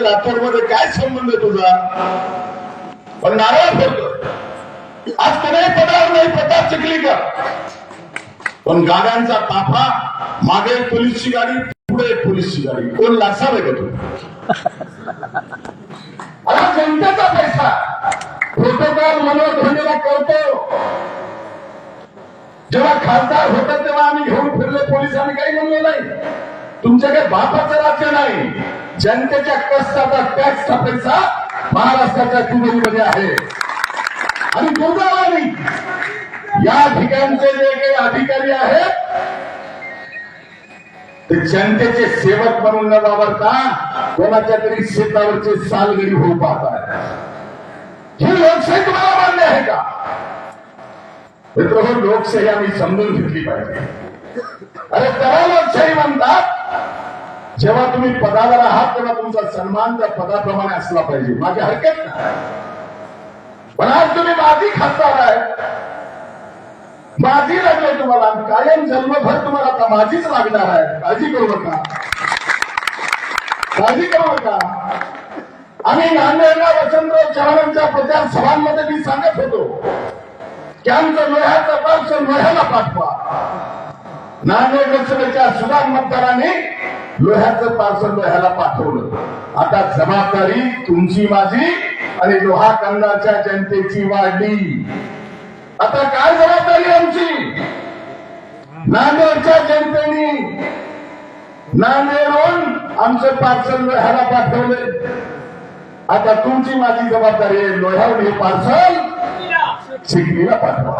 लातूरमध्ये काय संबंध आहे तुझा? पण नाराज होतो आज कोणाही पदावर नाही, प्रताप चिखलीकर. पण गाड्यांचा ताफा, मागे पोलीसची गाडी, पुढे पोलीसची गाडी. कोण लासावे का तू? आता जनतेचा पैसा प्रोटोकॉल मनोज धोनीला करतो. जेव्हा खासदार होतं तेव्हा आम्ही घेऊन फिरले, पोलिसांनी काही म्हणलं नाही. तुमच्याकडे बापाचं राज्य नाही, जनतेच्या कष्टाचा टॅक्सचा पैसा महाराष्ट्राच्या तिजोरीमध्ये आहे. आणि दुर्दैवाने या ठिकाणचे जे काही अधिकारी आहेत ते जनतेचे सेवक म्हणून न वावरता कोणाच्या तरी शेतावरचे सालगडी होऊ पाहतात. ही लोकशाही तुम्हाला मान्य आहे का? मित्र, लोकशाही आम्ही समजून घेतली पाहिजे. अरे त्याला लोकशाही म्हणतात जेव्हा तुम्ही पदावर आहात तेव्हा तुमचा सन्मान त्या पदाप्रमाणे असला पाहिजे, माझी हरकत नाही. पण आज तुम्ही माझी खासदार आहे, माझी लागले तुम्हाला, कायम जन्मभर तुम्हाला आता माझीच लागणार आहे. काळजी करू नका, काळजी करू नका. आम्ही नांदेडला वसंतराव चव्हाणांच्या प्रचार सभांमध्ये मी सांगत होतो की आमचं लोह्याचा पार्सल लोह्याला पाठवा. नांदेड लोकसभेच्या सुधार मतदारांनी लोह्याचं पार्सल लोह्याला पाठवलं. आता जबाबदारी तुमची माझी आणि लोहा कंदाच्या जनतेची वाढली. आता काय जबाबदारी आमची? नांदेडच्या जनतेने नांदेडहून आमचं पार्सल लोह्याला पाठवले. आता तुमची माझी जबाबदारी आहे लोह्याहून हे पार्सल चिखलीला पाठवा.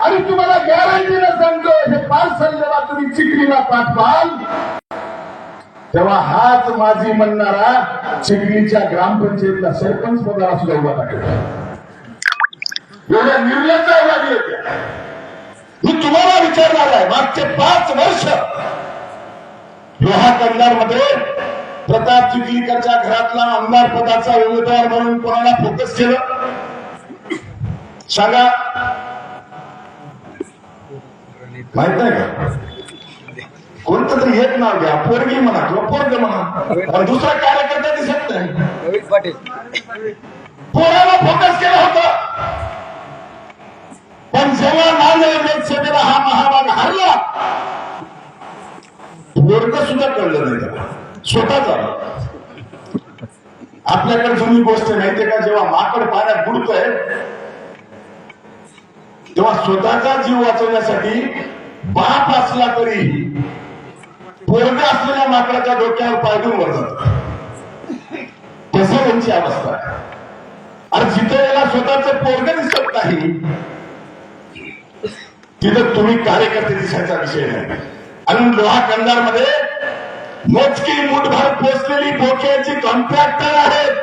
आणि तुम्हाला गॅरंटीनं सांगतो हे पार्सल जेव्हा तुम्ही चिखलीला पाठवाल तेव्हा हाच माझी म्हणणारा चिखलीच्या ग्रामपंचायतीला सरपंच पदाला सुद्धा उभा टाकेल. एवढ्या निर्लज्ज येत्या. मी तुम्हाला विचारणार आहे, मागचे 5 वर्ष लोहा कंधारमध्ये प्रताप चिखलीकरच्या घरातला आमदार पदाचा उमेदवार म्हणून कोणाला फोकस केलं सांगा? माहित नाही का? कोणतं तरी एक नाव घ्या, पोरगी म्हणा किंवा पोरग म्हणा, पण दुसरा कार्यकर्ता दिसत नाही. पोराला फोकस केलं होतं. पण जेव्हा नांदेड लोकसभेला हा महाभाग हरला पोरग सुद्धा कळलं नाही त्याला, स्वतःच आलं. आपल्याकडे जुनी गोष्ट माहितीये का? जेव्हा माकड पाण्यात बुडतोय तेव्हा स्वतःचा जीव वाचवण्यासाठी बाप असला तरी पोरग असलेल्या माकडाच्या डोक्यावर पायदून वर जात. तसं त्यांची अवस्था आहे. आणि जिथे याला स्वतःच पोरग दिसत नाही तिथं तुम्ही कार्यकर्ते दिसायचा विषय नाही. आणि लोहा कंधारमध्ये मोजकी मुठभर पोचलेली बोक्याची कॉन्ट्रॅक्टर आहेत.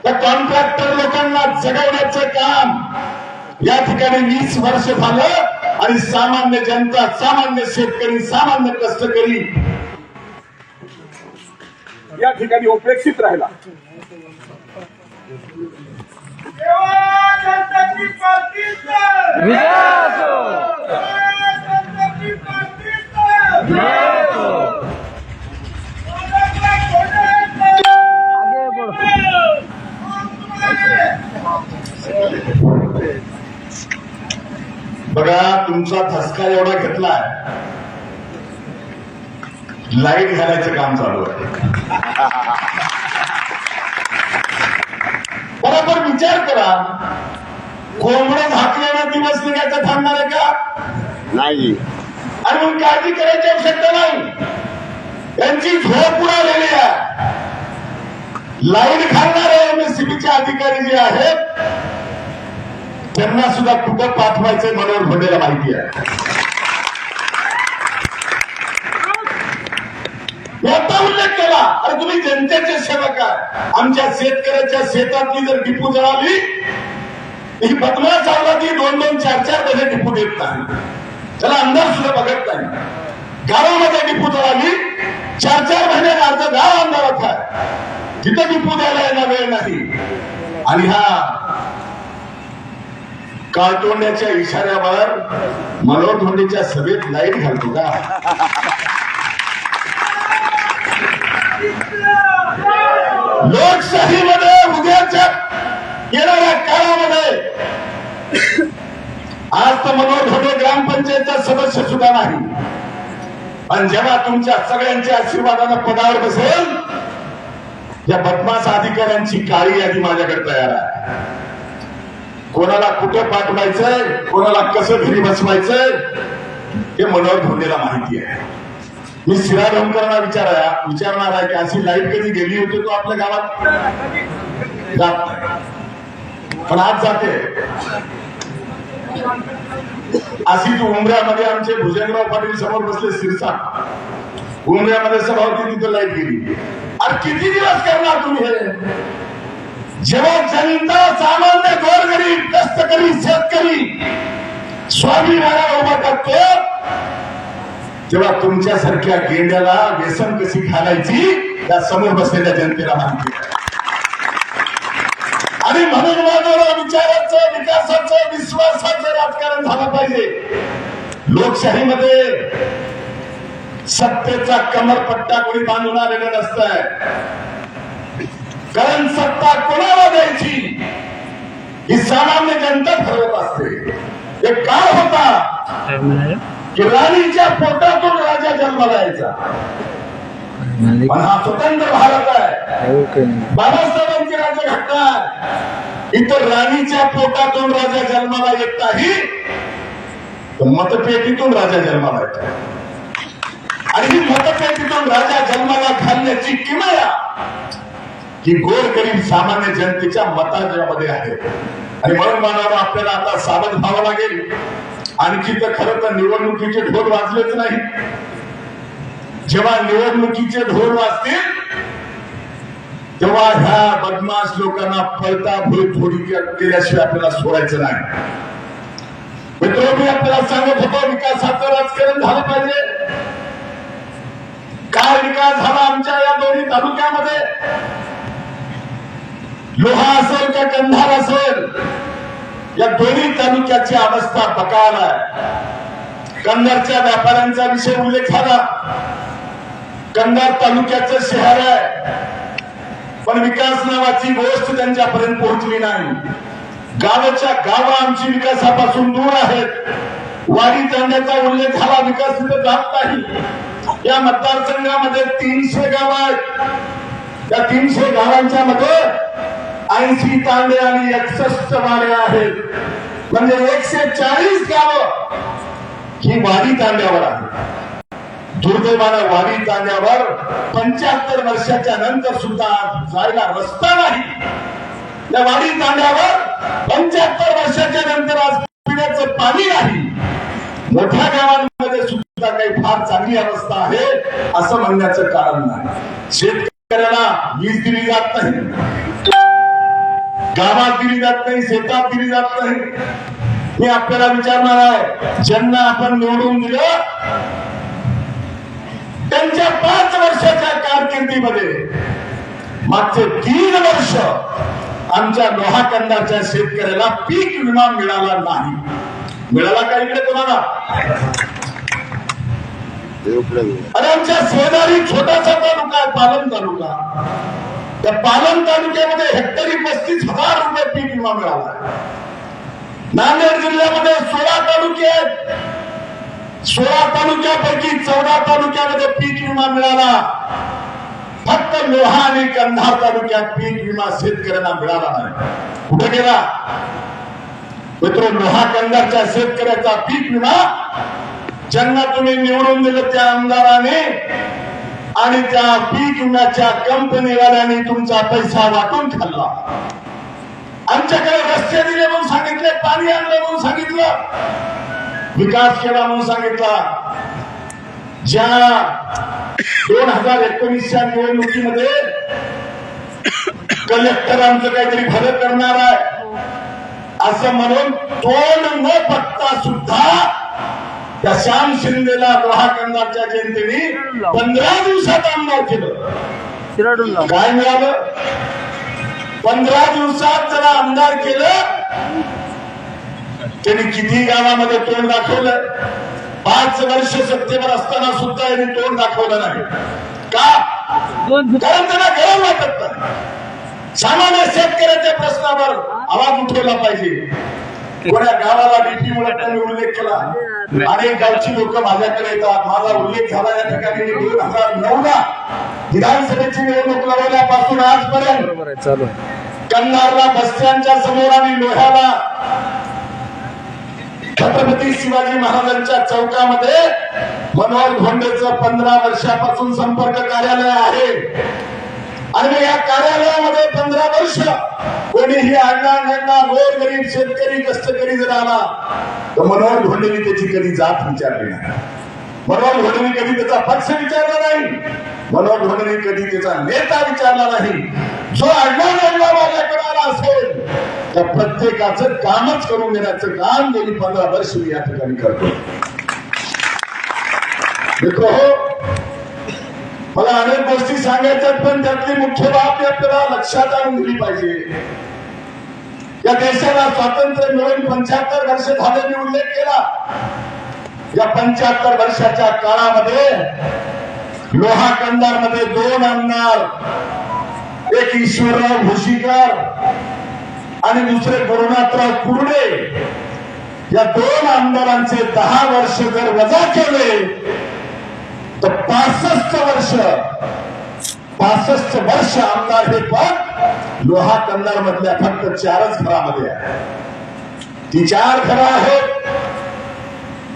त्या कॉन्ट्रॅक्टर लोकांना जगवण्याचं काम या ठिकाणी 20 वर्ष झालं. आणि सामान्य जनता, सामान्य शेतकरी, सामान्य कष्टकरी या ठिकाणी उपेक्षित राहिला. बघा, तुमचा धसका एवढा घेतलाय, लाईट घालायचं काम चालू आहे. बरोबर विचार करा, कोंबडं झाकलेला दिवस निघायचं थांबणार आहे का? नाही. आणि मग काळजी करायची आवश्यकता नाही. त्यांची झोप उडालेली आहे. लाईट घालणारे एमएससीबीचे अधिकारी जे आहेत त्यांना सुद्धा कुठं पाठवायचं मनोहर धोंडेला माहिती आहे. याचा उल्लेख केला. अरे तुम्ही जनतेचे सेवक आहे. आमच्या शेतकऱ्याच्या शेतातली जर डिपू जळाली ही बदमाश चावला ती 2-2, 4-4 मध्ये डिपू देत नाही. त्याला अंधार सुद्धा बघत नाही. गावामध्ये डिपू जळाली 4-4 महिने अर्ध गाव अंधारात आहे. तिथं डिपू द्यायला येणार वेळ नाही. आणि हा काळतोंड्याच्या इशाऱ्यावर मनोहर धोंडेच्या सभेत लाईट घालतो का? लोकशाहीमध्ये उद्याच्या येणाऱ्या काळामध्ये आज तर मनोहर धोंडे ग्रामपंचायतचा सदस्य सुद्धा नाही, पण जेव्हा तुमच्या सगळ्यांच्या आशीर्वादानं पदावर बसेल, या बदमाश अधिकाऱ्यांची काळी यादी माझ्याकडे तयार आहे. कोणाला कुठे पाठवायचंय, कोणाला कसं घरी बसवायचंय हे मनोहर धोंडेला माहिती आहे. मी सिराज होमकरांना विचारणार आहे की अशी लाईट कधी गेली होती तो आपल्या गावात? जात नाही, पण आज जाते. अशीच उमऱ्यामध्ये आमचे भुजंगराव पाटील समोर बसले, सिरसा उमऱ्यामध्ये सभा होती, तिथे लाईट गेली. अरे किती दिवस करणार तुम्ही हे? जेव्हा जनता, सामान्य गोरगरीब, कष्टकरी, शेतकरी स्वाभिमानाला उभा करतो, तेव्हा तुमच्यासारख्या गेंड्याला व्यसन कशी घालायची या समोर बसलेल्या जनतेला माहिती आहे. आणि म्हणून माझं विचाराचं, विकासाचं, विश्वासाचं राजकारण झालं पाहिजे. लोकशाहीमध्ये सत्तेचा कमरपट्टा कोणी बांधून आलेला नसतंय, कारण सत्ता कोणाला द्यायची ही सामान्य जनता ठरवत असते. एक काळ होता की राणीच्या पोटातून राजा जन्माला यायचा, पण हा स्वतंत्र भारत आहे, बाबासाहेबांची राज्यघटना आहे. इतर राणीच्या पोटातून राजा जन्माला येत नाही, तर मतपेटीतून राजा जन्माला येतो. आणि ही मतपेटीतून राजा जन्माला घालण्याची किमया ही गोरगरीब सामान्य जनतेच्या मतामध्ये आहे. आणि म्हणून मानाला आपल्याला आता सावध व्हावं लागेल. आणखी तर खरं तर निवडणुकीचे ढोल वाजलेच नाही. जेव्हा निवडणुकीचे ढोल वाजतील तेव्हा ह्या बदमाश लोकांना पळता भूत थोडी केल्याशिवाय आपल्याला सोडायचं नाही. मित्र, मी आपल्याला सांगत होतो विकासाचं राजकारण झालं पाहिजे. काय विकास झाला आमच्या या दोन्ही तालुक्यामध्ये? लोहा असेल का कंधार असेल, या दोन्ही तालुक्याची अवस्था बकाल आहे. कंधारच्या व्यापाऱ्यांचा विषय उल्लेख झाला. कंधार तालुक्याचं शहर आहे, पण विकास नावाची गोष्ट त्यांच्यापर्यंत पोहोचली नाही. गावाच्या गावा आमची विकासापासून दूर आहेत. वाडी तांड्याचा उल्लेख झाला, विकास तिथे जात नाही. या मतदारसंघामध्ये 300 गाव आहेत. त्या 300 गावांच्या मध्ये 80 तांडे आणि 61 वाड्या आहेत. म्हणजे 140 गावं ही वाडी तांड्यावर आहे. दुर्दैवानं वाडी तांड्यावर 75 वर्षाच्या नंतर सुद्धा जायला रस्ता नाही. त्या वाडी तांड्यावर 75 वर्षाच्या नंतर आज पिण्याचं पाणी नाही. मोठ्या गावांमध्ये सुद्धा काही फार चांगली अवस्था आहे असं म्हणण्याचं कारण नाही. शेतकऱ्याला वीज दिली जात नाही, गावात दिली जात नाही, शेतात दिली जात नाही. मी आपल्याला विचारणार आहे, ज्यांना आपण निवडून दिलं त्यांच्या 5 वर्षाच्या कारकिर्दीमध्ये मागचे 3 वर्ष आमच्या लोहा कंधारच्या शेतकऱ्याला पीक विमा मिळाला नाही. मिळाला का इकडे कोणाला? आणि आमच्या शेजारी छोटासा तालुका आहे पालम तालुका. त्या पालम तालुक्यामध्ये हेक्टरी 35,000 रुपये पीक विमा मिळाला. नांदेड जिल्ह्यामध्ये 16 तालुके आहेत. 16 तालुक्यापैकी 14 तालुक्यामध्ये पीक विमा मिळाला. फक्त लोहा आणि कंधार तालुक्यात पीक विमा शेतकऱ्यांना मिळाला नाही. कुठे गेला मित्र? लोहा कंधारच्या शेतकऱ्याचा पीक विमा ज्यांना तुम्ही निवडून दिलं त्या आमदाराने आणि त्या पीक विम्याच्या कंपनीवाल्याने तुमचा पैसा वाटून खाल्ला. आमच्याकडे रस्ते दिले म्हणून सांगितले, पाणी आणलं म्हणून सांगितलं, विकास केला म्हणून सांगितला. ज्या 2019च्या निवडणुकीमध्ये कलेक्टर आमचं काहीतरी भलं करणार आहे असं म्हणून तोंड न बघता सुद्धा त्या श्याम शिंदेला लोहा कंधारच्या जनतेने 15 दिवसात आमदार केलं. काय मिळालं? 15 दिवसात जरा आमदार केलं. त्यांनी किती गावामध्ये तोंड दाखवलं? 5 वर्ष सत्तेवर असताना सुद्धा यांनी तोंड दाखवलं नाही. का? कारण त्यांना गरज वाटत नाही. सामान्य शेतकऱ्याच्या प्रश्नावर आवाज उठवला पाहिजे. कोण्या गावाला बीपीमुळे त्यांनी उल्लेख केला. अनेक गावची लोक माझ्याकडे येतात. माझा उल्लेख झाला या ठिकाणी 2009ला विधानसभेची निवडणूक लढवल्यापासून आजपर्यंत कन्नारला बस्त्यांच्या समोर आणि लोह्याला छत्रपती शिवाजी महाराजांच्या चौकामध्ये मनोहर धोंडेचं 15 वर्षापासून संपर्क कार्यालय आहे. आणि या कार्यालयामध्ये 15 वर्ष कोणीही अण्णा गोरगरीब शेतकरी कष्टकरी जर आला तर मनोहर धोंडेंनी त्याची कधी जात विचारली नाही. मनोहर धोंडेंनी कधी त्याचा पक्ष विचारला नाही. मनोहर धोंडेंनी कधी त्याचा नेता विचारला नाही. जो अण्णा माझ्याकडे आला असेल त्या प्रत्येकाचं कामच करून देण्याचं काम गेली 15 वर्ष मी या ठिकाणी करतो. मला अनेक गोष्टी सांगायच्यात पण त्यातली मुख्य बाब आपल्याला लक्षात आणून दिली पाहिजे. या देशाला स्वातंत्र्य मिळून 75 वर्ष झाले मी उल्लेख केला. या 75 वर्षाच्या काळामध्ये लोहा कंधारमध्ये 2 आमदार, एक ईश्वरराव भोशीकर आणि दुसरे गुरुनाथराव कुर्डे, या 2 आमदारांचे 10 वर्ष जर वजा केले तर 65 वर्ष आमदार हे पद लोहा कंधार मधल्या फक्त 4च घरामध्ये आहे. ती 4 घरं आहेत.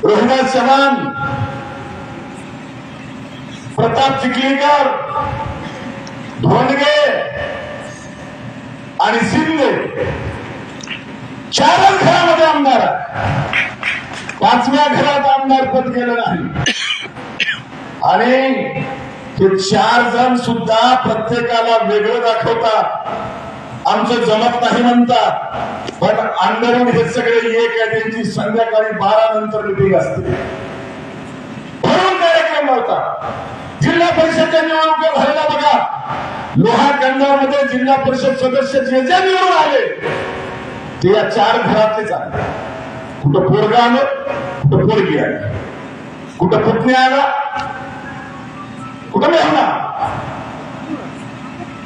रघुनाथ चव्हाण, प्रताप चिखलीकर, धोंडगे आणि शिंदे, 4च घरामध्ये आमदार आहे. 5व्या घरात आमदार पद गेलं नाही. आणि हे 4 जण सुद्धा प्रत्येकाला वेगळं दाखवतात. आमचं जमत नाही म्हणतात. पण अंदरून हे सगळे एक आहे. त्यांची संध्याकाळी 12 नंतर मिटिंग असते. भरून कार्यक्रम होता. जिल्हा परिषदच्या निवडणुका झालेल्या बघा. लोहा कंधारमध्ये जिल्हा परिषद सदस्य जे जे निवडून आले ते या 4 घरातलेच आले. कुठं पोरगा आलं, कुठं पोरगी आली, कुठं पुतणी आला, कुठं मेहना.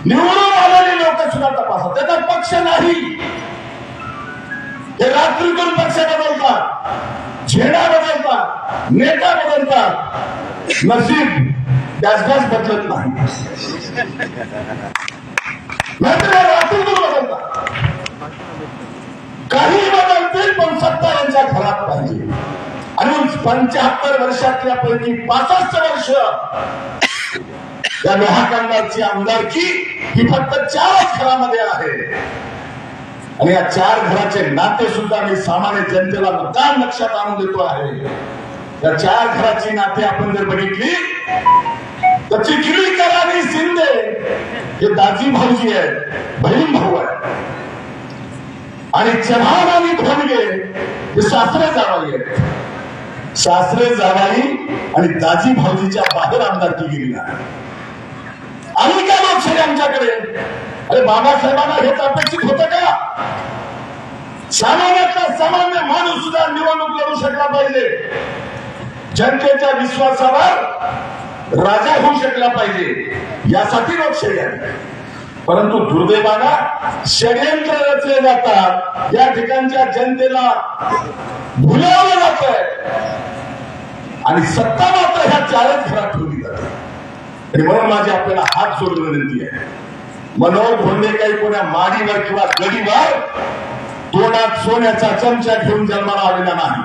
निवडून आलेली लोक सुद्धा तपासा. त्याचा पक्ष नाही. हे रात्रीतून पक्ष बदलतात, झेंडा बदलतात, नेता बदलतात. नशीब त्याच बदलत नाही. रात्रीतून बदलतात. काही बदलतील पण सत्ता यांच्या घरात पाहिजे. आणि 75 वर्षातल्या पैकी 65 वर्ष या लोहा कंधारची आमदारकी ही फक्त 4च घरामध्ये आहे. आणि या 4 घराचे नाते सुद्धा मी सामान्य जनतेला मुद्दाम लक्षात आणून देतो आहे. या 4 घराची नाते आपण जर बघितली तर चिखलीकर आणि शिंदे हे दाजी भाऊजी आहेत, बहीण भाऊ आहे. आणि चव्हाण आणि धोंडगे हे सासरे जावाई आहेत. सासरे जावाई आणि दाजी भाऊजीच्या बाहेर आमदारकी गेली नाही. आम्ही काय लोकशाही आमच्याकडे. अरे बाबासाहेबांना हेच अपेक्षित होतं का? सामान्यातला सामान्य माणूस सुद्धा निवडणूक लढू शकला पाहिजे. जनतेच्या विश्वासावर राजा होऊ शकला पाहिजे. यासाठी लोकशाही आहे. परंतु दुर्दैवानं षडयंत्र रचले जातात. या ठिकाणच्या जनतेला भुलवलं जातंय आणि सत्ता मात्र ह्या 4च घरात ठेवली जाते. आणि म्हणून माझी आपल्याला हात जोडून विनंती आहे. मनोहर धोंडे काही कोणा माडीवर किंवा गडीवर तोंडात सोन्याचा चमचा घेऊन जन्माला आलेला नाही.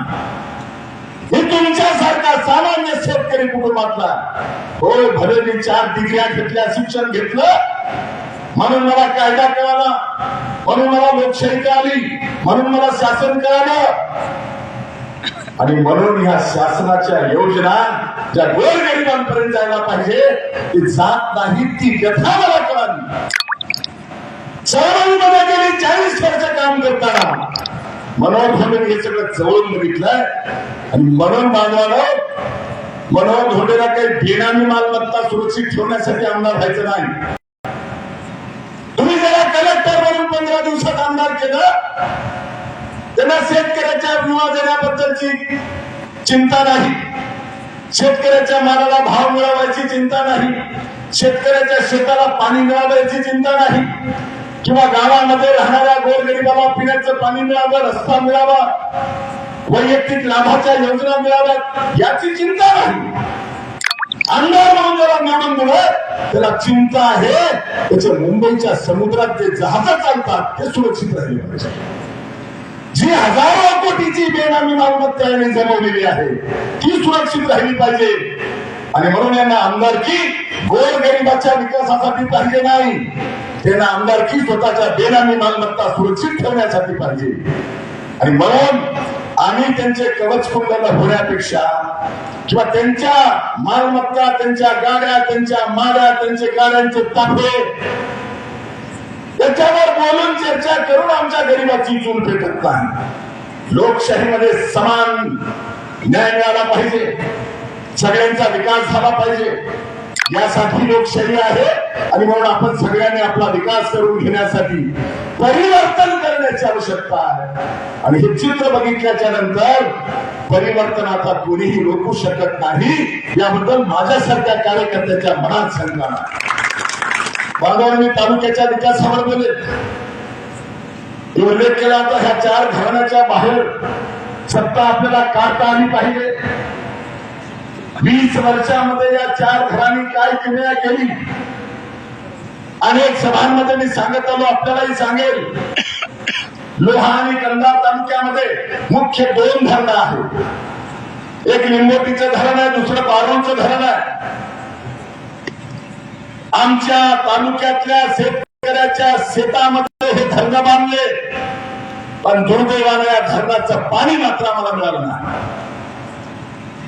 हे तुमच्यासारखा सामान्य शेतकरी कुटुंबातला. होय, भले मी 4 डिग्र्या घेतल्या, शिक्षण घेतलं, म्हणून मला कायदा कळाला, म्हणून मला लोकशाही कळाली, म्हणून मला शासन कळालं. आणि म्हणून ह्या शासनाच्या योजना ज्या गोरगरिबांपर्यंत जायला पाहिजे ती जात नाही. ती व्यथा मला कळाली. चळवळीमध्ये गेली 40 वर्ष काम करताना मनोहर धोंडेने हे सगळं जवळून बघितलंय. आणि म्हणून मानवानं मनोहर धोंडेला काही बेनामी मालमत्ता सुरक्षित ठेवण्यासाठी आमदार व्हायचं नाही. तुम्ही जरा कलेक्टर म्हणून 15 दिवसात आमदार केलं, त्यांना शेतकऱ्याच्या विमा देण्याबद्दलची चिंता नाही, शेतकऱ्याच्या मालाला भाव मिळवायची चिंता नाही, शेतकऱ्याच्या शेताला पाणी मिळावं याची चिंता नाही, किंवा गावामध्ये राहणाऱ्या गोरगरिबाला पिण्याचं पाणी मिळावं, रस्ता मिळावा, वैयक्तिक लाभाच्या योजना मिळाव्यात याची चिंता नाही. आमदार म्हणून ज्याला निवडून दिलं त्याला चिंता आहे त्याच्या मुंबईच्या समुद्रात जे जहाज चालतात ते सुरक्षित राहिले पाहिजे. जी हजारो कोटीची बेनामी मालमत्ता यांनी जमवलेली आहे ती सुरक्षित राहिली पाहिजे. आणि म्हणून यांना आमदारकी गोरगरिबाच्या विकासासाठी पाहिजे नाही, त्यांना आमदारकी स्वतःच्या बेनामी मालमत्ता सुरक्षित ठेवण्यासाठी पाहिजे. आणि म्हणून आम्ही त्यांचे कवच कुंडल होण्यापेक्षा किंवा त्यांच्या मालमत्ता, त्यांच्या गाड्या, त्यांच्या माड्या, त्यांचे गाड्यांचे ताफे त्याच्यावर बोलून चर्चा करून आमच्या गरीबाची चूल पेटत नाही. लोकशाहीमध्ये समान न्याय मिळाला पाहिजे, सगळ्यांचा विकास झाला पाहिजे, यासाठी लोकशाही आहे. आणि म्हणून आपण सगळ्यांनी आपला विकास करून घेण्यासाठी परिवर्तन करण्याची आवश्यकता आहे. आणि हे चित्र बघितल्याच्या नंतर परिवर्तन आता कोणीही रोखू शकत नाही याबद्दल माझ्यासारख्या कार्यकर्त्याच्या मनात शंका नाही. बांधवांनी तालुक्याच्या विकासावर बोलले, उल्लेख केला होता ह्या 4 घराण्याच्या बाहेर सत्ता आपल्याला काढता आली पाहिजे. 20 वर्षामध्ये या 4 घरांनी काय किमया केली अनेक सभांमध्ये मी सांगत आलो, आपल्यालाही सांगेल. लोहा आणि कंधार तालुक्यामध्ये मुख्य 2 धरणं आहेत. एक लिंबोटीचं धरण आहे, दुसरं बारूळचं धरण आहे. आमच्या तालुक्यातल्या शेतकऱ्याच्या शेतामध्ये हे धरणं बांधले, पण दुर्दैवानं या धरणाचं पाणी मात्र आम्हाला मिळालं नाही.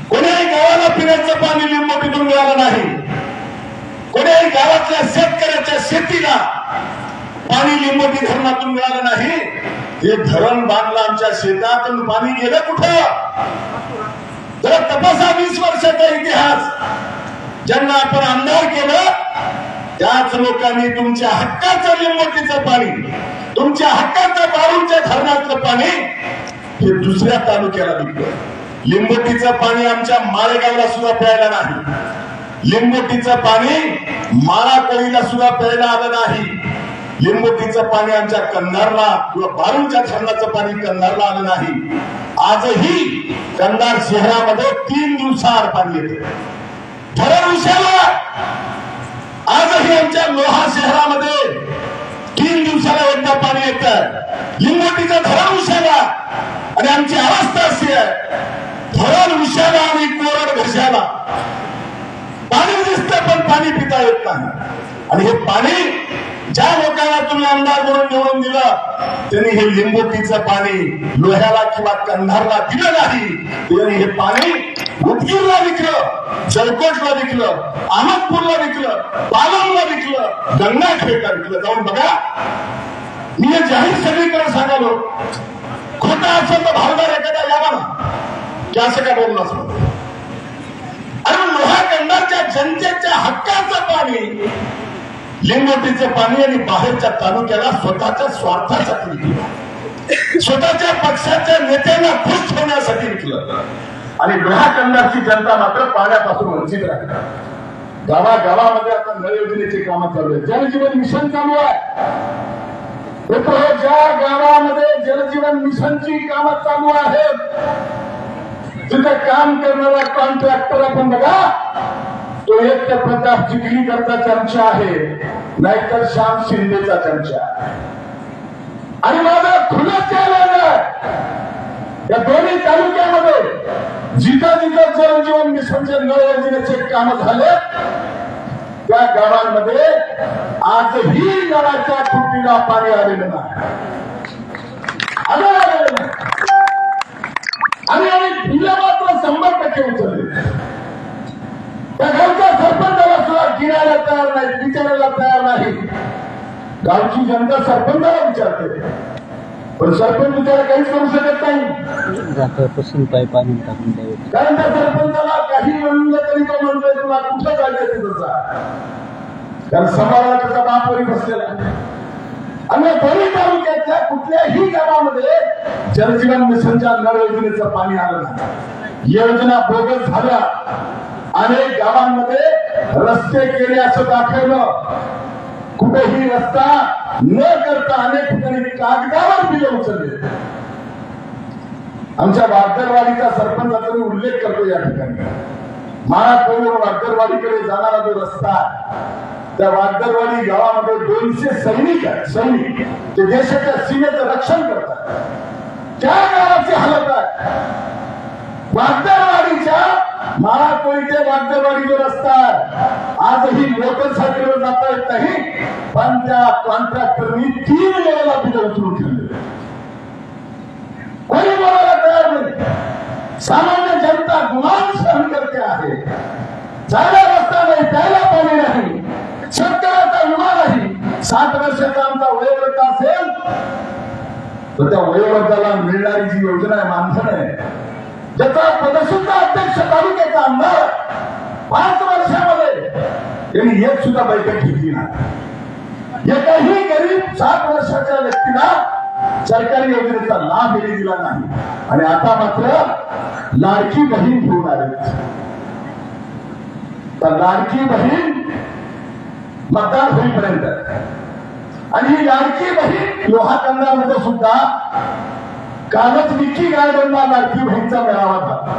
कोण्याही गावाला पिण्याचं पाणी लिंबोटीतून मिळालं नाही. कोण्याही गावातल्या शेतकऱ्याच्या शेतीला पाणी लिंबोटी धरणातून मिळालं नाही. हे धरण बांधलं आमच्या शेतातून पाणी गेलं कुठं? जरा तपासा 20 वर्षाचा इतिहास. ज्यांना आपण आमदार केलं त्याच लोकांनी तुमच्या हक्काचं लिंबोटीचं पाणी, तुमच्या हक्काचं बारूळच्या धरणातलं पाणी हे दुसऱ्या तालुक्याला विकलं. लिंबोटीचं पाणी आमच्या माळेगावला सुद्धा प्यायला नाही. लिंबोटीचं पाणी माळाकळीला सुद्धा प्यायला आलं नाही. लिंबोटीचं पाणी आमच्या कंधारला किंवा बारूळच्या धरणाचं पाणी कंधारला आलं नाही. आजही कंधार शहरामध्ये 3 दिवसाआड पाणी येते. धरण उशाला आजही आमच्या लोहा शहरामध्ये 3 दिवसाला एकदा पाणी येतं. लिंबोटीचं धरण उशाला आणि आमची अवस्था अशी आहे, धरण उशाला आणि कोरड घशाला पाणी दिसतं पण पाणी पिता येत नाही. आणि हे पाणी ज्या लोकांना तुम्ही आमदार म्हणून निवडून दिलं त्यांनी हे लिंबोटीचं पाणी लोह्याला किंवा कंधारला दिलं नाही. त्यांनी हे पाणी उदगीरला विकलं, जळकोटला विकलं, अहमदपूरला विकलं, पालमला विकलं, गंगाखेडला विकलं. जाऊन बघा. मी हे जाहीर सगळीकडे सांगालो. खोटं असेल तर भावदार एखादा यावा ना की असं काय बोललं असं. आणि लोहा कंधारच्या जनतेच्या हक्काचं पाणी लिंबोटीचं पाणी आणि बाहेरच्या तालुक्याला स्वतःच्या स्वार्थासाठी विकलं, स्वतःच्या पक्षाच्या नेत्यांना खुश ठेवण्यासाठी विकलं. आणि लोहा कंधारची जनता मात्र पाण्यापासून वंचित राहिली. गावागावामध्ये आता नळ योजनेची कामं चालू आहेत, जलजीवन मिशन चालू आहे. ज्या गावामध्ये जलजीवन मिशनची कामं चालू आहेत तिथे काम करणारा कॉन्ट्रॅक्टर आपण बघा, तो एक तर प्रताप चिखलीकरचा चमचा आहे, नाहीतर श्याम शिंदेचा चमचा. आणि माझं खुलं चॅलेंज आहे, या दोन्ही तालुक्यामध्ये जिथं जिथं जलजीवन मिशनचे नळ योजनेचे काम झाले त्या गावांमध्ये आजही नळाच्या तुटीला पाणी आलेलं नाही. आणि बिलं मात्र 100% उचलले. त्या गावच्या सरपंचाला सुद्धा गिरायला तयार नाही, विचारायला तयार नाही. गावची जनता सरपंचाला विचारते, पण सरपंच विचार काहीच करू शकत नाही. जातापासून पाणी टाकून द्यावे, कारण त्या सरपंचाला काही म्हणलं तरी तो म्हणतोय तुला कुठं जायचं तिथं जा. कारण समाजाला त्याचा बापवरी बसलेला आहे. आणि दोन्ही तालुक्याच्या कुठल्याही गावामध्ये जलजीवन मिशनच्या नळ योजनेचं पाणी आलं नाही. योजना बोगस झाल्या. अनेक गावांमध्ये रस्ते केले असं दाखवलं. कुठेही रस्ता न करता अनेक ठिकाणी कागदावर बिलं उचलले. आमच्या वागदरवाडीचा सरपंचाचा मी उल्लेख करतो या ठिकाणी. महाराष्ट्रावर वागदरवाडीकडे जाणारा जो रस्ता आहे, त्या वागदरवाडी गावामध्ये 200 सैनिक आहेत. सैनिक ते देशाच्या सीमेचं रक्षण करतात. त्या गावाची हालत आहे. वागदरवाडीच्या महाराष्ट्र ते वागदरवाडी जो रस्ता आहे, आजही मोटरसायकलवर जाता येत नाही. पण त्या कॉन्ट्रॅक्टरनी 3 वेळेला बिलं उचलून ठेवले. कोणी बोलायला तयार नाही. सामान्य जनता गुमान सहन करते आहे. जायला रस्ता नाही, प्यायला पाणी नाही, शेतकऱ्याचा विमा नाही. 60 वर्षाचा आमचा वयोवृद्ध असेल तर त्या वयोवृद्धाला मिळणारी जी योजना आहे, मानधन आहे, ज्याचा पदसुद्धा अध्यक्ष तालुक्याचा आमदार 5 वर्षामध्ये त्यांनी एक सुद्धा बैठक घेतली नाही. एकही गरीब 60 वर्षाच्या व्यक्तीला सरकारी योजनेचा लाभ दिला नाही. आणि आता मात्र लाडकी बहीण घेऊन आले. तर लाडकी बहीण मतदार होईपर्यंत, आणि ही लाडकी बहीण लोहा कंदामध्ये सुद्धा कालच विकी गार्डनला लाडकी बहीणचा मेळावा झाला.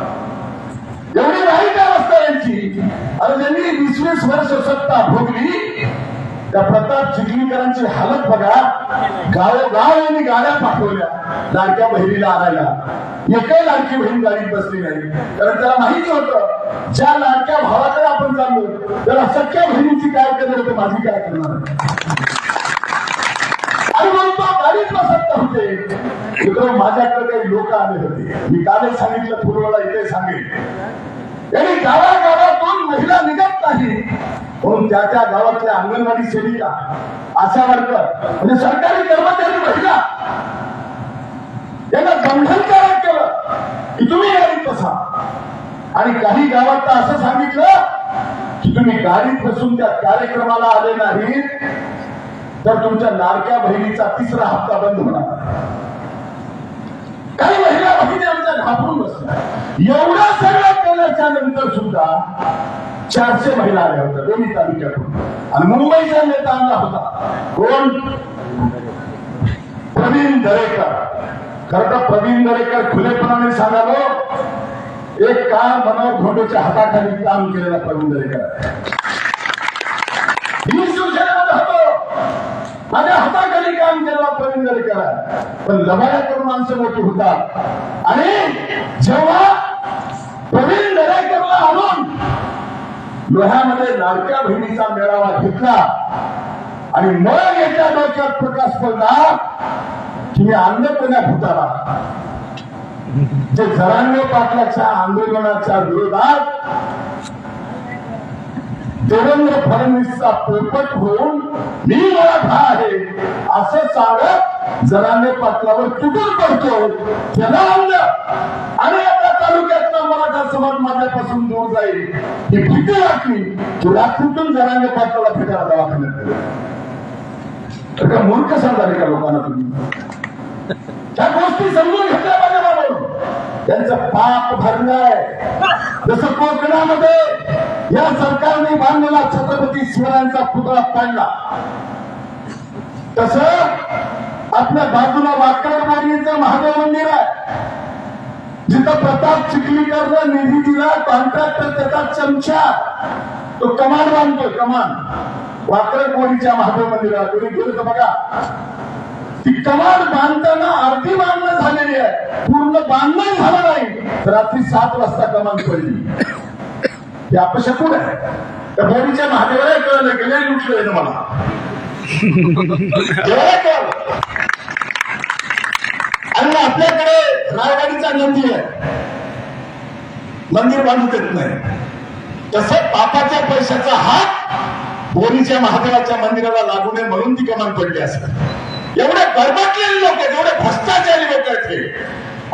एवढी वाईट अवस्था यांची. आणि त्यांनी 20-20 वर्ष सत्ता भोगली. त्या प्रताप चिखलीकरांची हालत बघा. गावोगाव यांनी गाड्या पाठवल्या लाडक्या बहिणीला आणायला. एकही लाडकी बहीण गाडीत बसली नाही. कारण त्याला माहिती होतं, ज्या लाडक्या भावाकडे आपण चाललो त्याला सख्या बहिणीची काय करणार तर माझी काय करणार. आणि म्हणून तो गाडीत बसत नव्हते. मित्र, माझ्याकडे काही लोक आले होते. मी कालच सांगितलं, फुलवाडा इथे सांगेल. यांनी गावागावातून महिला निघत नाही म्हणून त्या त्या गावातल्या अंगणवाडी सेविका, आशा वर्कर म्हणजे सरकारी कर्मचारी महिला यांना बंधनकारक केलं की तुम्ही गाडीत बसा. आणि काही गावात तर असं सांगितलं की तुम्ही गाडीत बसून त्या कार्यक्रमाला आले नाही तर तुमच्या लाडक्या बहिणीचा 3रा हप्ता बंद होणार. काही महिला भगिनी आमच्या घाबरून बसल्या. एवढं सगळं केल्याच्या नंतर सुद्धा 400 महिला आल्या होत्या दोन्ही तालुक्यातून. आणि मुंबईचा नेता आणला होता कोण? प्रवीण दरेकर. खरं तर प्रवीण दरेकर खुलेपणाने सांगालो, एक काळ मनोहर धोंडोच्या हाताखाली काम केलेला प्रवीण दरेकर. मी शिवसेनेमध्ये होतो, माझ्या हाताखाली काम केलेला प्रवीण दरेकर आहे. पण लबाड्या करून माणसं मोठी होतात. आणि जेव्हा प्रवीण दरेकरला आणून लोह्यामध्ये लाडक्या बहिणीचा मेळावा घेतला आणि मग याच्या डोक्यात प्रकाश पडला की मी आणलं कोण्या भूताला. जे जरांगे पाटलाच्या आंदोलनाच्या विरोधात देवेंद्र फडणवीसचा पोपट होऊन मी मराठा आहे असं सांगत जरांगे पाटलावर तुटून पडतो. त्याला आणलं आणि आता तालुक्यातला मराठा समाज माझ्यापासून दूर जाईल ही भीती वाटली की रात्रीतून जरांगे पाटलाला फिरायला दवाखान्यात गेले. तर का मूर्ख समजाले का लोकांना तुम्ही? त्या गोष्टी समजून घेतल्या पाहिजे म्हणून त्यांचं पाप भरलंय. जसं कोकणामध्ये या सरकारने बांधलेला छत्रपती शिवरायांचा पुतळा पाडला, तसं आपल्या बाजूला वाकडवाडीचं महादेव मंदिर आहे जिथं प्रताप चिखलीकरनं निधी दिला. कॉन्ट्रॅक्टर त्याचा चमचा तो कमान बांधतोय. कमान वाकडवाडीच्या महादेव मंदिराला तुम्ही गेलं तर बघा, ती कमान बांधताना अर्धी बांधणं झालेली आहे, पूर्ण बांधणं झालं नाही. रात्री 7 वाजता कमान पडली. हे अपशकुन आहे. त्या बोरीच्या महादेवाला कळलं की नाही लुटलंय ना मला. आणि आपल्याकडे रायवाडीचा नंदी आहे, मंदिर बांधू देत नाही. तसं पापाच्या पैशाचा हात बोरीच्या महादेवाच्या मंदिराला लागू नये म्हणून ती कमान पडली असेल. एवढे गरबटलेले लोक आहेत, एवढे भ्रष्टाचारी लोक आहेत हे.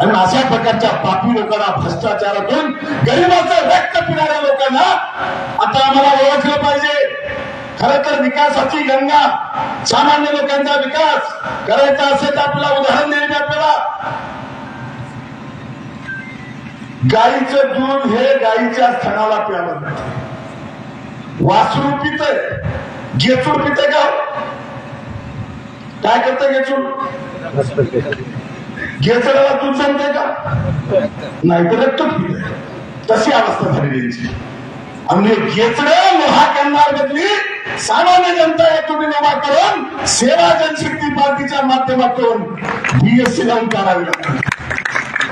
आणि अशा प्रकारच्या पापी लोकांना, भ्रष्टाचारातून गरिबाचं रक्त पिणाऱ्या लोकांना आता आम्हाला ओळखलं पाहिजे. खरं तर विकासाची गंगा, सामान्य लोकांचा विकास करायचा असेल तर आपल्याला उदाहरण देणे आपल्याला. गाईचं दूध हे गाईच्या स्तनाला प्यावं लागतं. वासरू पितय, गेचूड पितय का? काय करतंय गेचूड? गेचडाला दूध जमते का? नाही तर रक्त पितय. तशी अवस्था झाली यांची. आणि गेचड लोहा करणार बदली सामान्य जनता एकजुटीने उभा करून सेवा जनशक्ती पार्टीच्या माध्यमातून बीएससी लावून काढावी लागते.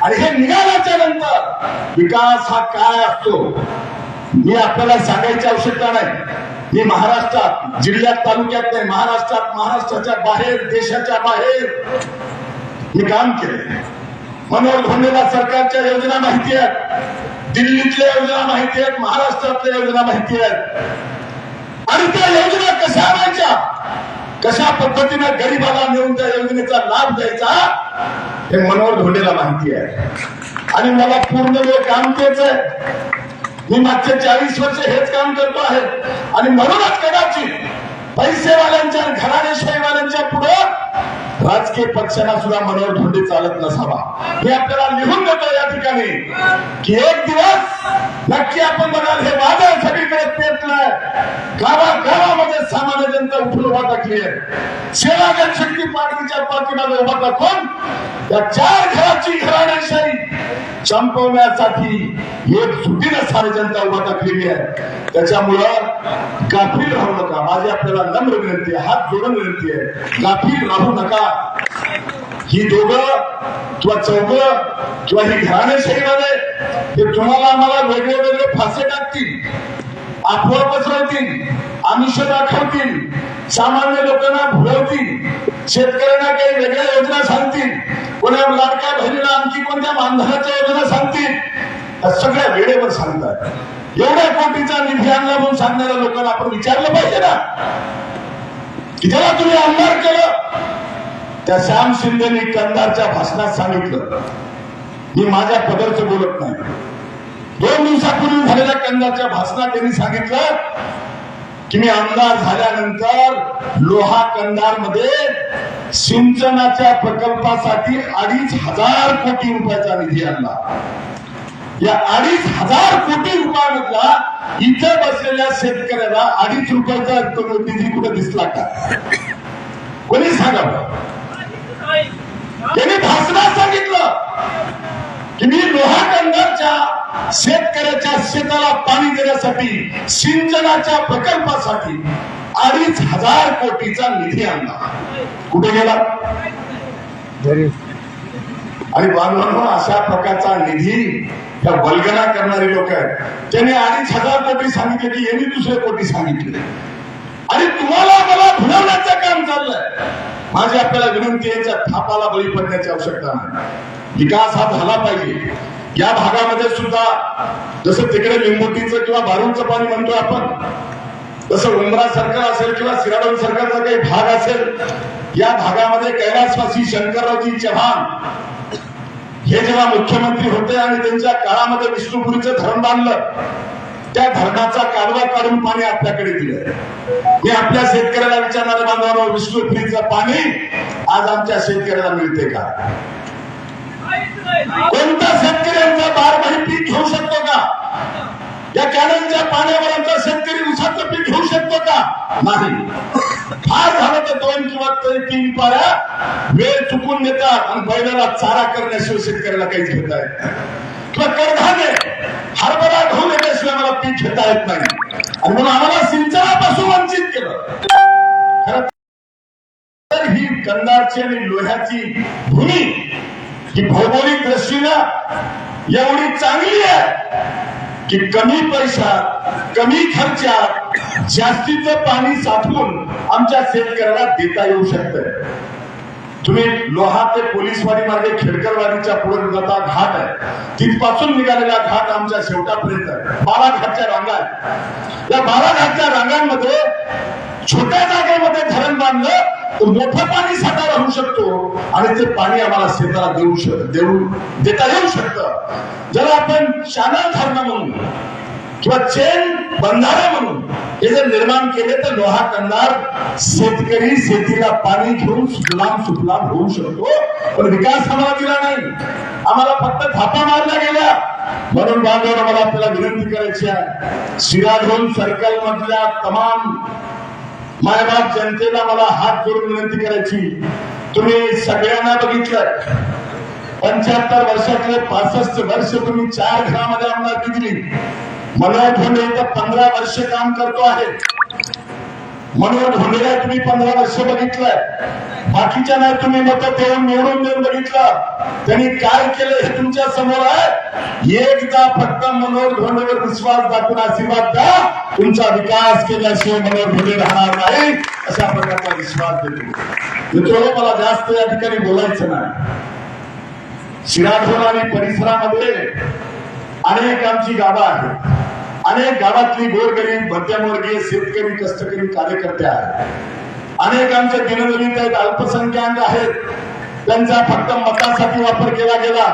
आणि हे निघाल्याच्या नंतर विकास हा काय असतो मी आपल्याला सांगायची आवश्यकता नाही. मी महाराष्ट्रात, जिल्ह्यात, तालुक्यात नाही, महाराष्ट्रात, महाराष्ट्राच्या बाहेर, देशाच्या बाहेर मी काम केले. मनोहर धोंडेला सरकारच्या योजना माहिती आहेत, दिल्लीतल्या योजना माहिती आहेत, महाराष्ट्रातल्या योजना माहिती आहेत. आणि त्या योजना कशा आणायच्या, कशा पद्धतीने गरीबाला नेऊन त्या योजनेचा लाभ द्यायचा हे मनोहर धोंडेला माहिती आहे. आणि मला पूर्ण वेळ काम तेच आहे. मी मागचे 40 वर्ष हेच काम करतो आहे. आणि म्हणूनच कदाचित पैसेवाल्यांच्या, घराणेशाहीवाल्यांच्या पुढे राजकीय पक्षांना सुद्धा मनोहर धोंडे चालत नसावा. मी आपल्याला लिहून देतो या ठिकाणी की एक दिवस नक्की आपण बघाल हे वादळ सगळीकडे पेटलंय. गावागावामध्ये सामान्य जनता उठून उभा टाकली आहे. सेवा जनशक्ती पार्टीच्या पाठीमागे उभा टाकून त्या 4 घराची घराणेशाही संपवण्यासाठी एक सुटीनं सारी जनता उभा टाकलेली आहे. त्याच्यामुळं गाफील राहू नका. माझी आपल्याला नम्र विनंती आहे, हात जोडून विनंती आहे, गाफील राहू नका. ही दोघं किंवा चौघं किंवा ही घराणेशाहीवाले हे तुम्हाला आम्हाला वेगळे वेगळे फासे टाकतील, अफवा पसरवतील, आमिष दाखवतील, सामान्य लोकांना भुलवतील, शेतकऱ्यांना काही वेगळ्या योजना सांगतील, कोणा लाडक्या बहिणीला आणखी कोणत्या मानधनाच्या योजना सांगतील. सगळ्या वेळेवर सांगतात. एवढ्या कोटीचा निधी आणला म्हणून सांगणाऱ्या लोकांना आपण विचारलं पाहिजे ना की ज्याला तुम्ही आमदार केलं. त्या श्याम शिंदेनी कंधारच्या भाषणात सांगितलं, मी माझ्या पदरचं बोलत नाही, 2 दिवसापूर्वी झालेल्या कंधारच्या भाषणात त्यांनी सांगितलं की मी आमदार झाल्यानंतर लोहा कंधार मध्ये सिंचनाच्या प्रकल्पासाठी 2,500 कोटी रुपयाचा निधी आणला. या 2,500 कोटी रुपयामधला इथे बसलेल्या शेतकऱ्याला 2.5 रुपयाचा निधी कुठे दिसला का? कोणी सांगावं. त्यांनी भाषणात सांगितलं की मी लोहा कंधारच्या शेतकऱ्याच्या शेताला पाणी देण्यासाठी सिंचनाच्या प्रकल्पासाठी 2,500 कोटीचा निधी आणला. कुठे गेला? आणि बांधवांनो, अशा प्रकारचा निधी त्या वल्गना करणारी लोक आहेत. त्यांनी 2,500 कोटी सांगितले की यांनी दुसरे कोटी सांगितले. आणि तुम्हाला मला भुलवण्याचं काम चाललंय. माझी आपल्याला विनंती आहे, थापाला बळी पडण्याची आवश्यकता नाही. विकास हा झाला पाहिजे. या भागामध्ये सुद्धा जसं तिकडे लिंबोटीचं किंवा बारूडचं पाणी म्हणतो आपण, तसं उमरा सरकार असेल किंवा सिराडोन सरकारचा काही भाग असेल, या भागामध्ये कैलासवासी शंकररावजी चव्हाण हे जेव्हा मुख्यमंत्री होते आणि त्यांच्या काळामध्ये विष्णुपुरीचं धरण बांधलं, त्या धरणाचा कालवा काढून पाणी आपल्याकडे दिलं. मी आपल्या शेतकऱ्याला विचारणारे बांधवांनो, विष्णुपुरीचं पाणी आज आमच्या शेतकऱ्याला मिळते का? कोणता शेतकऱ्यांचा 12 पीक घेऊ शकतो का? या कॅनलच्या पाण्यावर आमचा शेतकरी उसाचं पीक घेऊ शकतो का? नाही. फार झालं तर 2 किंवा 3 पाऱ्या वेळ चुकून देतात आणि बैलाला चारा करण्याशिवाय शेतकऱ्याला काहीच घेता येत नाही. किंवा कडधान्य हरभरा गहू देण्याशिवाय मला पीक घेता येत नाही. आणि म्हणून आम्हाला सिंचनापासून वंचित केलं. खरं तर ही कंधारची आणि लोह्याची भूमी ही भौगोलिक दृष्टीनं एवढी चांगली आहे की कमी पैशात, कमी खर्चात जास्तीचं पाणी साठवून आमच्या शेतकऱ्याला देता येऊ शकतंय. तुम्ही लोहा ते पोलीसवाडी मार्गे खेडकरवाडीच्या पुढे जाता घाट आहे, तिथपासून निघालेला घाट आमच्या शेवटापर्यंत आहे. 12 घाटच्या रांगा आहेत. या 12 घाटच्या रांगांमध्ये छोट्या जागेमध्ये धरण बांधलं तर मोठं पाणी साठा राहू शकतो आणि ते पाणी आम्हाला शेताला देता येऊ शकतं. ज्याला आपण चॅनल धरणं म्हणून किंवा चेन बंधारे म्हणून हे जर निर्माण केले तर लोहा कंदार शेतकरी शेतीला पाणी घेऊन सुफलाम होऊ शकतो. पण विकास आम्हाला दिला नाही, आम्हाला फक्त थापा मारल्या गेल्या. म्हणून बांधवांना मला आपल्याला विनंती करायची आहे, शिराढोण सर्कल मधल्या तमाम मायबाप जनतेला मला हात जोडून विनंती करायची, तुम्ही सगळ्यांना बघितलं 75 वर्षातले 65 वर्ष तुम्ही 4 घरामध्ये आमदारकी दिली. मनोहर धोंडे इथं 15 वर्ष काम करतो आहे. मनोहर धोंडेला तुम्ही 15 वर्ष बघितलंय, बाकीच्या नाही तुम्ही मत देऊन निवडून देऊन बघितलं. त्यांनी काय केलं हे तुमच्या समोर आहे. एकदा फक्त मनोहर धोंडेवर विश्वास दाखवून आशीर्वाद द्या, तुमचा विकास केल्याशिवाय मनोहर धोंडे राहणार नाही अशा प्रकारचा विश्वास देतो. मित्रांनो, मला जास्त या ठिकाणी बोलायचं नाही. शिराढोण आणि परिसरामध्ये अनेक आमची गावं आहेत, अनेक गावातली गोरगरीब मध्यमवर्गीय शेतकरी कष्टकरी कार्यकर्ते आहेत, अनेक आमचे दिनदलित आहेत, अल्पसंख्याक आहेत. त्यांचा फक्त मतासाठी वापर केला गेला,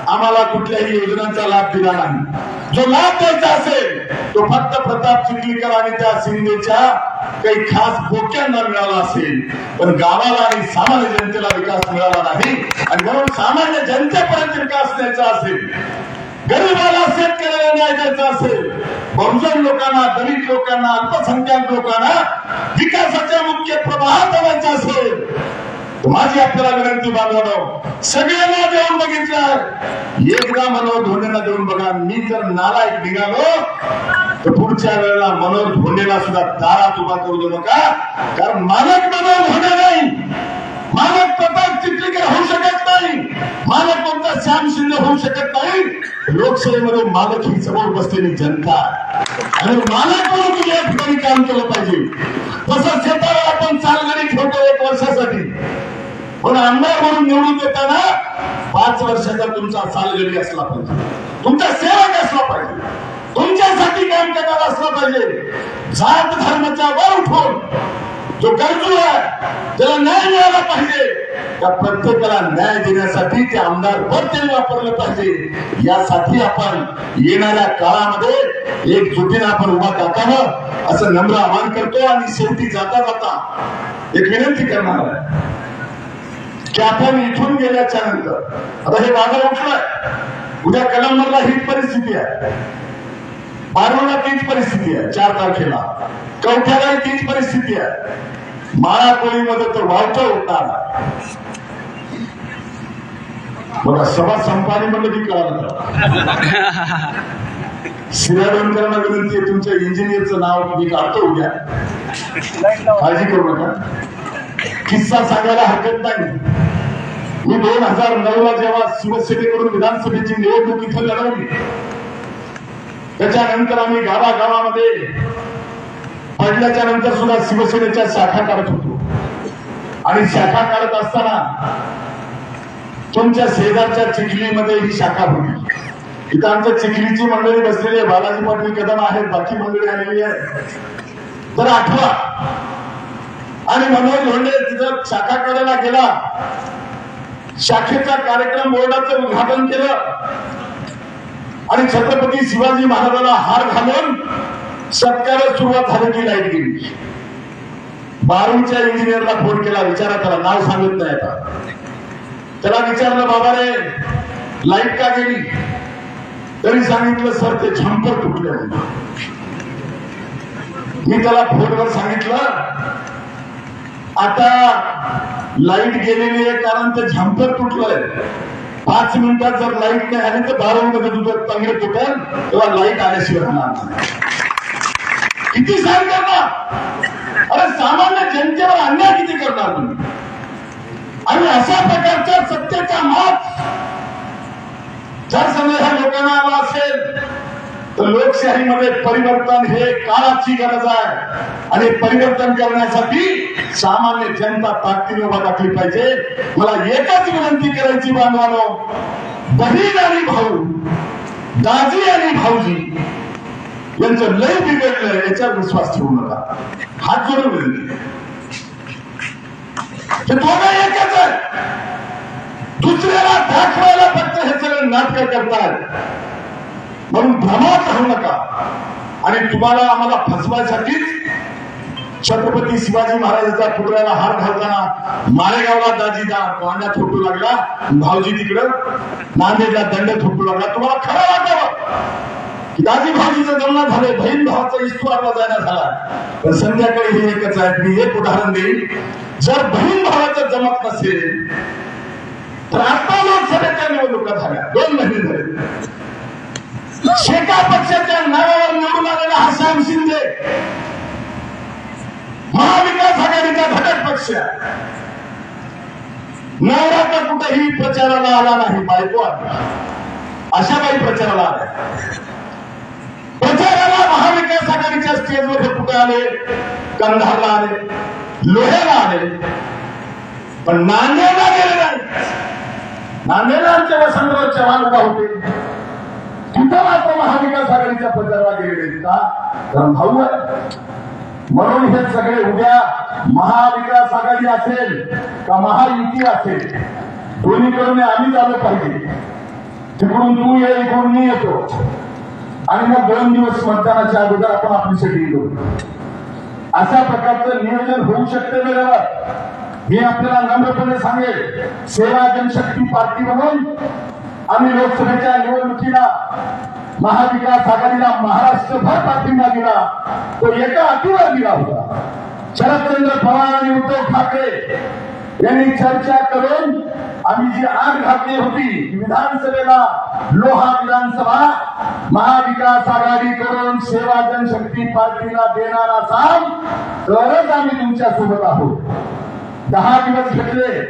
आम्हाला कुठल्याही योजनांचा लाभ दिला नाही. जो लाभ द्यायचा असेल तो फक्त प्रताप चिखलीकर आणि त्या शिंदेच्या काही खास बोक्यांना मिळाला असेल, पण गावाला आणि सामान्य जनतेला विकास मिळाला नाही. आणि म्हणून सामान्य जनतेपर्यंत विकास द्यायचा असेल, गरीबाला शेतकऱ्याला न्याय द्यायचा असेल, बहुजन लोकांना, दलित लोकांना, अल्पसंख्याक लोकांना विकासाच्या मुख्य प्रवाहात आणायचा असेल, माझी आपल्याला विनंती बांधवांनो, सगळ्यांना देऊन बघितलं, एकदा मनोहर धोंडेला देऊन बघा. मी जर नालायक निघालो तर पुढच्या वेळेला मनोहर धोंडेला सुद्धा दारात उभा करू देऊ नका. कारण मालक मनोहर धोंडे नाही, मालक प्रताप चिखलीकर होऊ शकत नाही, मालक कोणता श्याम शिंदे होऊ शकत नाही. लोकसभेमध्ये मालक ही समोर बसलेली जनता आणि मालक म्हणून तुम्ही या ठिकाणी काम केलं पाहिजे. तसं शेतावर आपण चालगडी ठेवतो 1 वर्षासाठी, पण आमदार म्हणून निवडून देताना 5 वर्षाचा तुमचा सालगडी असला पाहिजे, तुमचा सेवक असला पाहिजे, तुमच्यासाठी काम करणारा असला पाहिजे. जात धर्माच्या वर उठून जो गरजू आहे त्याला न्याय मिळाला पाहिजे, त्या प्रत्येकाला न्याय देण्यासाठी ते आमदार पद त्यांनी वापरलं पाहिजे. यासाठी आपण येणाऱ्या काळामध्ये एकजुटीने आपण उभा टाकावं असं नम्र आवाहन करतो. आणि शेवटी जाता जाता एक विनंती करणार आहे की आपण इथून गेल्याच्या नंतर, आता हे वादळ उठलंय, उद्या कलंबरला हीच परिस्थिती आहे, पारोळला तीच परिस्थिती आहे, 4 तारखेला कवठ्याला तीच परिस्थिती आहे, माळा कोळीमध्ये तर वावचं उठणार. बघा, सभा संपानी म्हणलं की कळालं. शिराडोणकरांना विनंती आहे, तुमच्या इंजिनियरचं नाव मी काढतो उद्या, काळजी करू नका. किस्सा सांगायला हरकत नाही. मी 2009ला जेव्हा शिवसेनेकडून विधानसभेची निवडणूक इथं लढवली, त्याच्यानंतर आम्ही गावागावामध्ये पडल्याच्या नंतर सुद्धा शिवसेनेच्या शाखा काढत होतो. आणि शाखा काढत असताना तुमच्या शेजारच्या चिखलीमध्ये ही शाखा होती. इथं आमच्या चिखलीची मंडळी बसलेली आहे, बालाजी पाटील कदम आहेत, बाकी मंडळी आलेली आहे, तर आठवा. आणि मनोहर धोंडे तिथं शाखा काढायला गेला, शाखेचा कार्यक्रम बोर्डाचं उद्घाटन केलं आणि छत्रपती शिवाजी महाराजांना हार घालून सत्काराला सुरुवात झाली की लाईट गेली. 12वीच्या इंजिनियरला फोन केला, विचारा त्याला, नाव सांगत नाही आता. त्याला विचारलं, बाबा रे लाईट का गेली? तरी सांगितलं, सर ते झंपर तुटले. मी त्याला फोनवर सांगितलं, आता लाईट गेलेली आहे कारण ते झंपर तुटलंय. 5 मिनिटात जर लाईट नाही आली तर 12वीमध्ये तुझं तंगड तुटेल, तेव्हा लाईट आल्याशिवाय राहणार नाही. किती सहन करणार? अरे सामान्य जनतेवर अन्याय किती करणार तुम्ही? आणि अशा प्रकारच्या सत्तेचा मात जर समजा ह्या लोकांना आला असेल तर लोकशाहीमध्ये परिवर्तन हे काळाची गरज आहे. आणि परिवर्तन करण्यासाठी सामान्य जनता ताकदीने उभा टाकली पाहिजे. मला एकच विनंती करायची बांधवांनो, बहीण आणि भाऊ, दाजी आणि भाऊजी यांचं लय बिघडलंय, याच्यावर विश्वास ठेवू नका. हात जोडून विनंती, ते दोघं एकच आहे. दुसऱ्याला दाखवायला फक्त हे सगळे नाटक करतात, म्हणून भ्रमात राहू नका. आणि तुम्हाला आम्हाला फसवायसाठीच छत्रपती शिवाजी महाराजांच्या पुतळ्याला हार घालताना मालेगावला दाजीदा वांडा थोटू लागला, भाऊजी तिकडं नांदेडला दंड थोटू लागला. तुम्हाला खरं वाटावं की दाजी भाऊजीचं जमणं झालंय, बहीण भावाचा इस्तवारला जायला झाला. पण संध्याकाळी हे एकच आहे, मी एक उदाहरण देईन. जर बहीण भावाचं जमत नसेल तर आता लोकसभेच्या निवडणुका झाल्या, 2 महिने झाले. शेका पक्षाच्या नावावर निवडून आलेला हा श्याम शिंदे महाविकास आघाडीचा घटक पक्ष, नवरा तर कुठेही प्रचाराला आला नाही, बायको आली. अशा बाई प्रचाराला आल्या. प्रचाराला महाविकास आघाडीच्या स्टेजवर हे कुठे आले? कंधारला आले, लोह्याला आले, पण नांदेडला गेले नाही. नांदेडला आमचे वसंतराव चव्हाण उभा होते, तिथं मात्र महाविकास आघाडीच्या प्रचाराला गेलेले का? कारण भाऊ आहे. म्हणून हे सगळे उद्या महाविकास आघाडी असेल का महायुती असेल, दोन्हीकडून आम्हीच आलो पाहिजे. तिकडून तू ये, इकडून मी येतो, आणि मग 2 दिवस मतदानाच्या अगोदर आपण आपली सेटिंग करू. अशा प्रकारचं नियोजन होऊ शकते वेळेवर. मी आपल्याला नम्रपणे सांगेल, सेवा जनशक्ती पार्टी म्हणून आम्ही लोकसभेच्या निवडणुकीला महाविकास आघाडीला महाराष्ट्रभर पाठिंबा दिला. तो एका अटीवर दिला होता. शरदचंद्र पवार आणि उद्धव ठाकरे यांनी चर्चा करून आम्ही जी आग घातली होती विधानसभेला, लोहा विधानसभा महाविकास आघाडी करून सेवा जनशक्ती पार्टीला देणार असाल तरच आम्ही तुमच्या सोबत आहोत. 10 दिवस घेतले,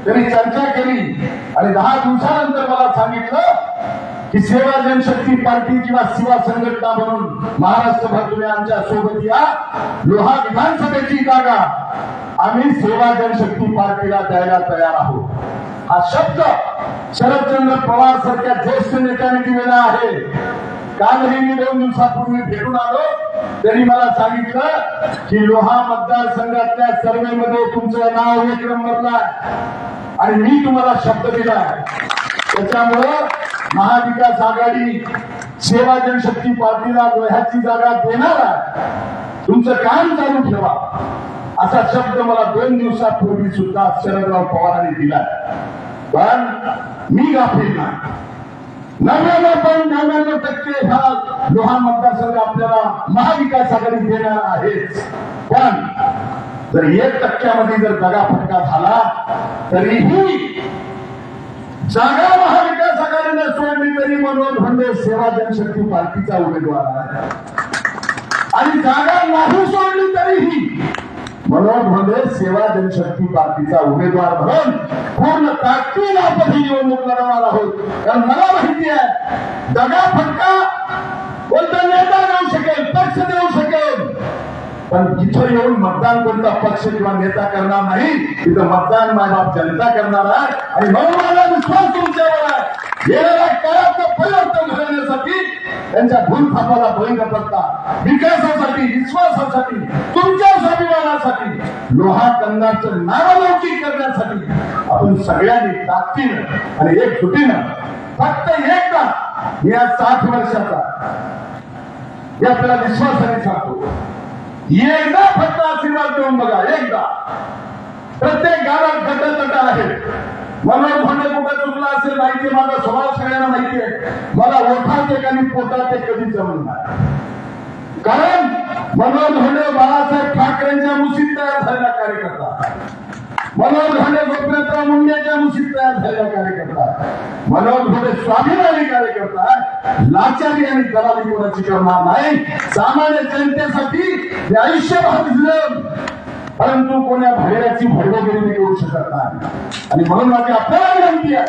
त्यांनी चर्चा केली आणि 10 दिवसानंतर मला सांगितलं की सेवा जनशक्ती पार्टी किंवा सेवा संघटना म्हणून महाराष्ट्रभर तुम्ही आमच्या सोबत या. लोहा विधानसभेची जागा आम्ही सेवा जनशक्ती पार्टीला द्यायला तयार आहोत. हा शब्द शरदचंद्र पवार सारख्या ज्येष्ठ नेत्याने दिलेला आहे. कालही मी 2 दिवसापूर्वी भेटून आलो, त्यांनी मला सांगितलं की लोहा मतदारसंघातल्या सर्वेमध्ये तुमचं नाव 1 नंबरला आणि मी तुम्हाला शब्द दिला. त्याच्यामुळं महाविकास आघाडी सेवा जनशक्ती पार्टीला लोह्याची जागा देणार आहे. तुमचं काम चालू ठेवा, असा शब्द मला 2 दिवसापूर्वी सुद्धा शरदराव पवारांनी दिला. पण मी गाफील नाही. 99.99% हा लोहा मतदारसंघ आपल्याला महाविकास आघाडी देणार आहेच. पण जर 1% जर दगाफटका झाला तरीही जागा महाविकास आघाडीने सोडली तरी मनोज भोंडे सेवा जनशक्ती पार्टीचा उमेदवार आहे. आणि जागा नाही सोडली तरीही मनोज भोंडे सेवा जनशक्ती पार्टीचा उमेदवार म्हणून पूर्ण ताकदीने आपण ही निवडणूक लढवणार आहोत. कारण मला माहिती आहे दगा फटका कोणता नेता देऊ शकेल, पक्ष देऊ शकेल, पण तिथं येऊन मतदान कोणता पक्ष किंवा नेता करणार नाही. तिथं मतदान मायबाप जनता करणार आहे. आणि म्हणून मला विश्वास तुमच्यावर आहे. येणाऱ्या काळाचं परिवर्तन घडवण्यासाठी, त्यांच्या भूलथापाला बळी न पडता विकासासाठी, विश्वासासाठी, तुमच्या स्वाभिमानासाठी, लोहा कंदारचं नावलौकिक करण्यासाठी आपण सगळ्यांनी ताकदीनं आणि एकजुटीनं फक्त एकदा या 60 वर्षाचा या आपल्याला विश्वासाने सांगतो, एकदा फक्त आशीर्वाद देऊन बघा. एकदा प्रत्येक गावात गटतट आहेत. मनोज भोंडे कुठे चुकला असेल माहितीये, माझा स्वभाव सगळ्यांना माहितीये. मला ओठात एक आणि पोटात एक कधी जमणार. कारण मनोज भोंडे बाळासाहेब ठाकरेंच्या मुशीत तयार झालेला कार्यकर्ता, मनोज भोंडे गोपीनाथराव मुंडेच्या मुशीत तयार झालेला कार्यकर्ता, मनोज भोंडे स्वाभिमानी कार्यकर्ता, लाचारी आणि दलाली कोणाची करणार नाही. सामान्य जनतेसाठी आयुष्यभर दिलं, परंतु कोण्या भाड्याची भडवगिरी मी करू शकत नाही. आणि म्हणून माझी आपल्याला विनंती आहे,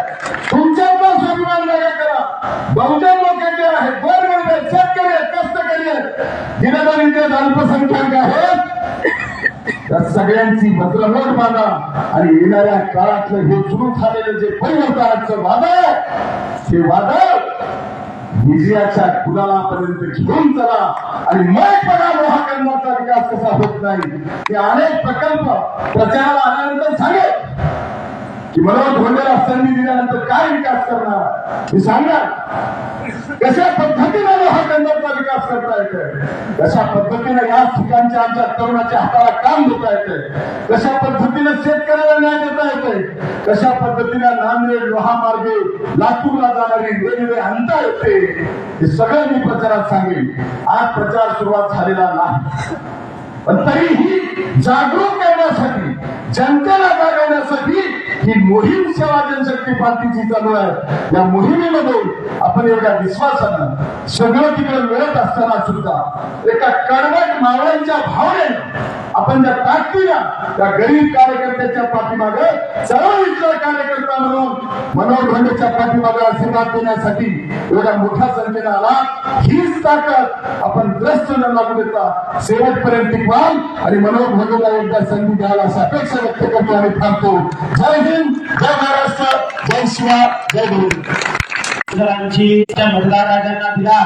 तुमच्यातला स्वाभिमान जागा करा. बहुजन लोक जे आहेत, गोरगरीब आहेत, शेतकरी आहेत, कष्टकरी आहेत, दिनदलित अल्पसंख्याक आहेत, त्या सगळ्यांची भद्रमोट बांधा आणि येणाऱ्या काळातलं हे सुरू झालेलं जे परिवर्तनाचं वादळ, ते वादळ विजयाच्या गुलालापर्यंत घेऊन चला. आणि मग बघा लोहा करण्याचा विकास कसा होत नाही. ते अनेक प्रकल्प प्रचाराला आल्यानंतर सांगेल की मनोहर धोंडेला संधी दिल्यानंतर काय विकास करणार मी सांगा. कशा पद्धतीने लोहा कंदाचा विकास करता येतोय, कशा पद्धतीने या ठिकाणच्या आमच्या तरुणाच्या हाताला काम देता येतंय, कशा पद्धतीने शेतकऱ्याला न्याय देता येतोय, कशा पद्धतीने नांदेड लोहा मार्गे लातूरला जाणारी रेल्वे आणता येते, हे सगळं मी प्रचारात सांगेन. आज प्रचार सुरुवात झालेला नाही, पण तरीही जागरूक करण्यासाठी, जनतेला जागवण्यासाठी ही मोहीम सेवा जनशक्ती पार्टीची चालू आहे. या मोहिमेमध्ये आपण एवढ्या विश्वासानं सगळं तिकडे मिळत असताना सुद्धा एका कडवट मावळ्यांच्या भावनेनं आपण ज्या ताकदीला त्या गरीब कार्यकर्त्याच्या पाठीमागे चळवळीचा कार्यकर्ता म्हणून मनोहर धोंडेच्या पाठीमागे आशीर्वाद देण्यासाठी एवढ्या मोठ्या संख्येने आला. हीच ताकद आपण ग्रस्त न लागू देता शेवटपर्यंत टिकवाल आणि मनोहर धोंडेला एकदा संधी द्यायला अशी अपेक्षा व्यक्त करतो आणि थांबतो. जय हिंद, जय महाराष्ट्र, जय शिवा, जय गुरु. मतदार राजांना दिला